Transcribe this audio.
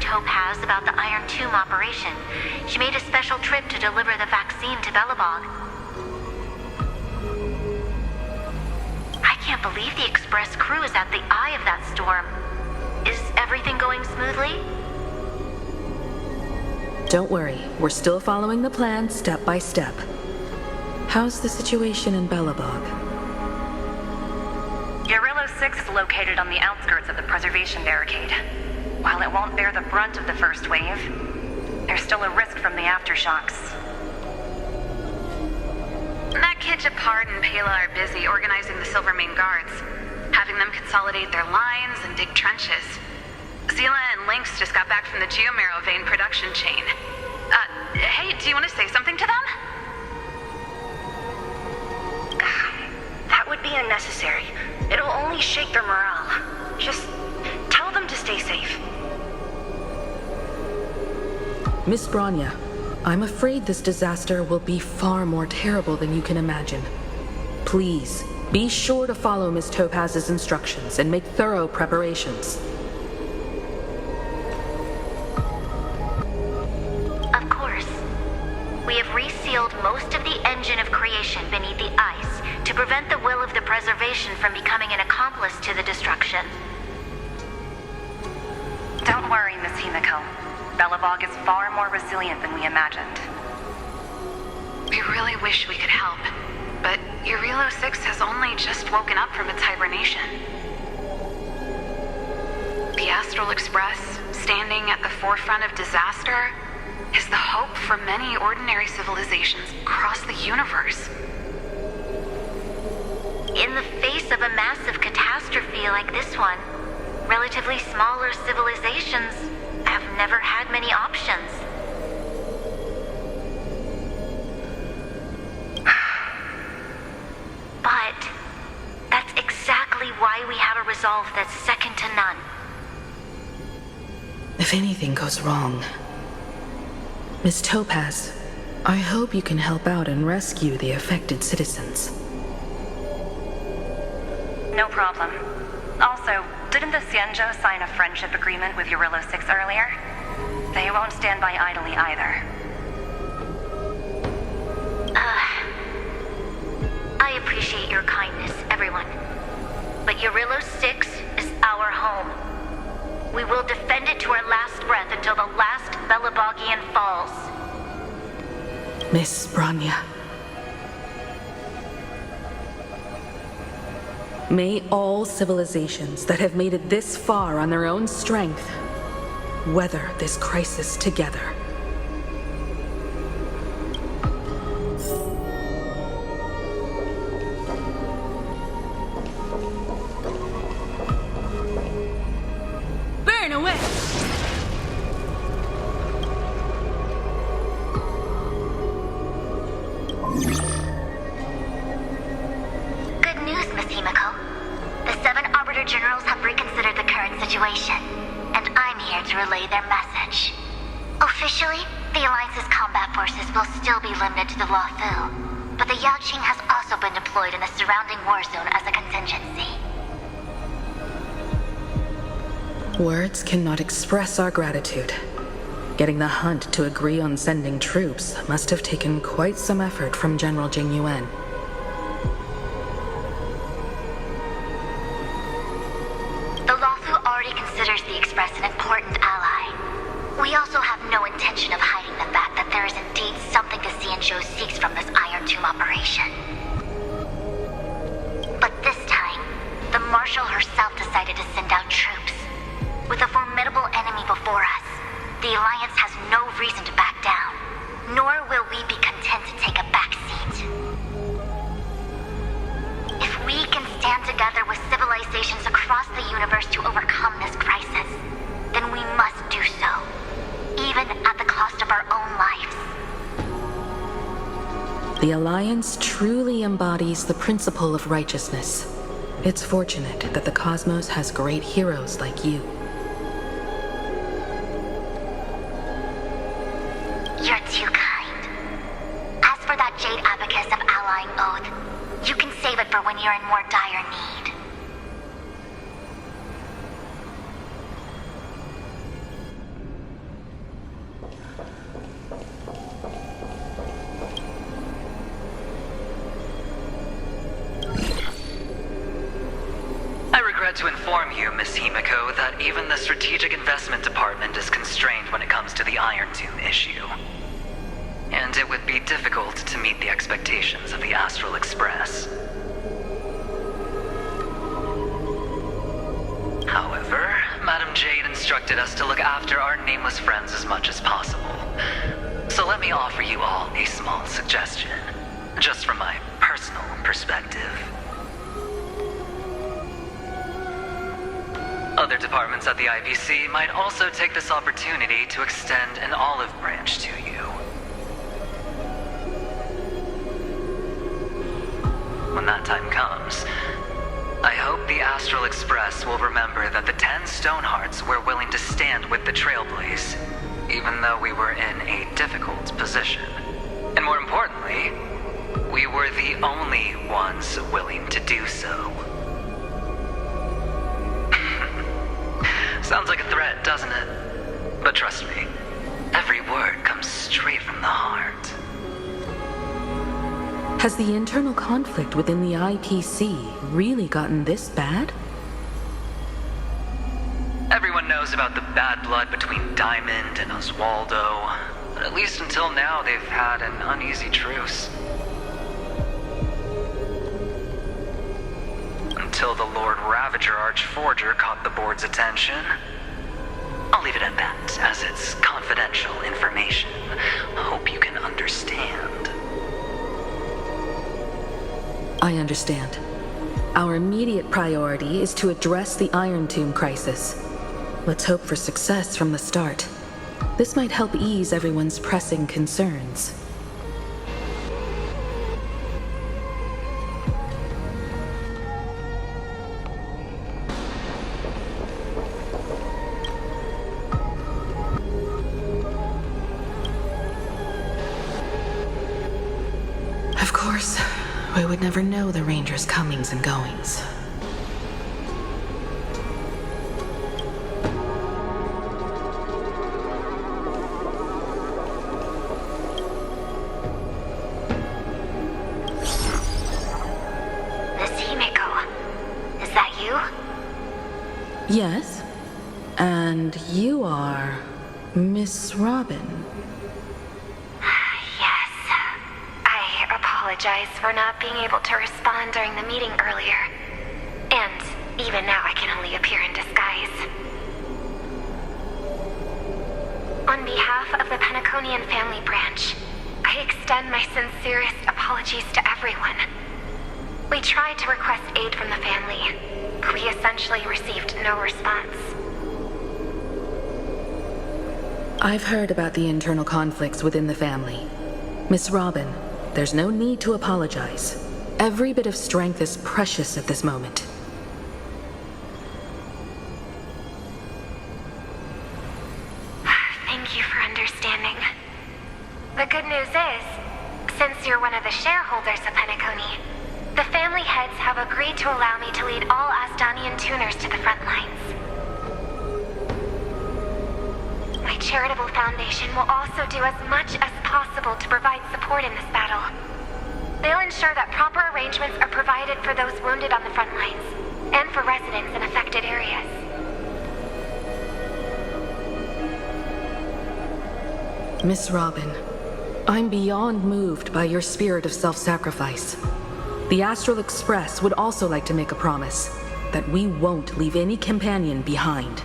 Topaz about the Iron Tomb operation. She made a special trip to deliver the vaccine to Belobog. I can't believe the Express crew is at the eye of that storm. Is everything going smoothly? Don't worry, we're still following the plan step by step. How's the situation in Belobog? Guerrilla 6 is located on the outskirts of the preservation barricade. While it won't bear the brunt of the first wave, there's still a risk from the aftershocks. That kid Japard and Pela are busy organizing the Silvermane Guards, having them consolidate their lines and dig trenches. Zila and Lynx just got back from the Geomarrow vein production chain. Hey, do you want to say something to them? That would be unnecessary. It'll only shake their morale. Just tell them to stay safe. Miss Bronya, I'm afraid this disaster will be far more terrible than you can imagine. Please, be sure to follow Miss Topaz's instructions and make thorough preparations. Of course. We have resealed most of the engine of creation beneath the ice to prevent the will of the preservation from becoming an accomplice to the destruction. Don't worry, Miss Himiko. Belobog is far more resilient than we imagined. We really wish we could help, but Urilo 6 has only just woken up from its hibernation. The Astral Express, standing at the forefront of disaster, is the hope for many ordinary civilizations across the universe. In the face of a massive catastrophe like this one, relatively smaller civilizations have never had many options. But that's exactly why we have a resolve that's second to none. If anything goes wrong, Miss Topaz, I hope you can help out and rescue the affected citizens. No problem. Also, didn't the Xianzhou sign a friendship agreement with Urilo 6 earlier? They won't stand by idly either. I appreciate your kindness, everyone. But Urilo 6 is our home. We will defend it to our last breath until the last Belobogian falls. Miss Bronya. May all civilizations that have made it this far on their own strength weather this crisis together. Burn away! Good news, Miss Himiko. The 7 Arbiter Generals have reconsidered the current situation, and I'm here to relay their message. Officially, the Alliance's combat forces will still be limited to the Luofu, but the Yaoqing has also been deployed in the surrounding war zone as a contingency. Words cannot express our gratitude. Getting the Hunt to agree on sending troops must have taken quite some effort from General Jing Yuan. The Luofu already considers the Express an important ally. We also have no intention of hiding the fact that there is indeed something the Xianzhou seeks from this Iron Tomb operation. But this time, the Marshal herself decided to send out troops. With a formidable enemy before us, the Alliance has no reason to back down, nor will we be content to take a back seat. If we can stand together with civilizations across the universe to overcome this crisis, then we must do so, even at the cost of our own lives. The Alliance truly embodies the principle of righteousness. It's fortunate that the cosmos has great heroes like you. You're too kind. As for that Jade Abacus of Allying Oath, you can save it for when you're in more dire need. to inform you, Miss Himiko, that even the Strategic Investment Department is constrained when it comes to the Iron Tomb issue. And it would be difficult to meet the expectations of the Astral Express. However, Madam Jade instructed us to look after our nameless friends as much as possible. So let me offer you all a small suggestion, just from my personal perspective. Other departments at the IBC might also take this opportunity to extend an olive branch to you. When that time comes, I hope the Astral Express will remember that the 10 Stonehearts were willing to stand with the Trailblaze, even though we were in a difficult position. And more importantly, we were the only ones willing to do so. Sounds like a threat, doesn't it? But trust me, every word comes straight from the heart. Has the internal conflict within the IPC really gotten this bad? Everyone knows about the bad blood between Diamond and Oswaldo, but at least until now they've had an uneasy truce. Until the Lord Ravager Archforger caught the board's attention. I'll leave it at that, as it's confidential information. Hope you can understand. I understand. Our immediate priority is to address the Iron Tomb crisis. Let's hope for success from the start. This might help ease everyone's pressing concerns. Of course, we would never know the Ranger's comings and goings. Miss Himiko, is that you? Yes, and you are Miss Robin. Yes. I apologize for not being able to respond during the meeting earlier. And even now I can only appear in disguise. On behalf of the Penaconian family branch, I extend my sincerest apologies to everyone. We tried to request aid from the family, but we essentially received no response. I've heard about the internal conflicts within the family. Miss Robin, there's no need to apologize. Every bit of strength is precious at this moment. Thank you for understanding. The good news is, since you're one of the shareholders of Penacony, the family heads have agreed to allow me to lead all Asdanian tuners to the front lines. My charitable foundation will also do as much as possible to provide support in this battle. They'll ensure that proper arrangements are provided for those wounded on the front lines, and for residents in affected areas. Miss Robin, I'm beyond moved by your spirit of self-sacrifice. The Astral Express would also like to make a promise that we won't leave any companion behind.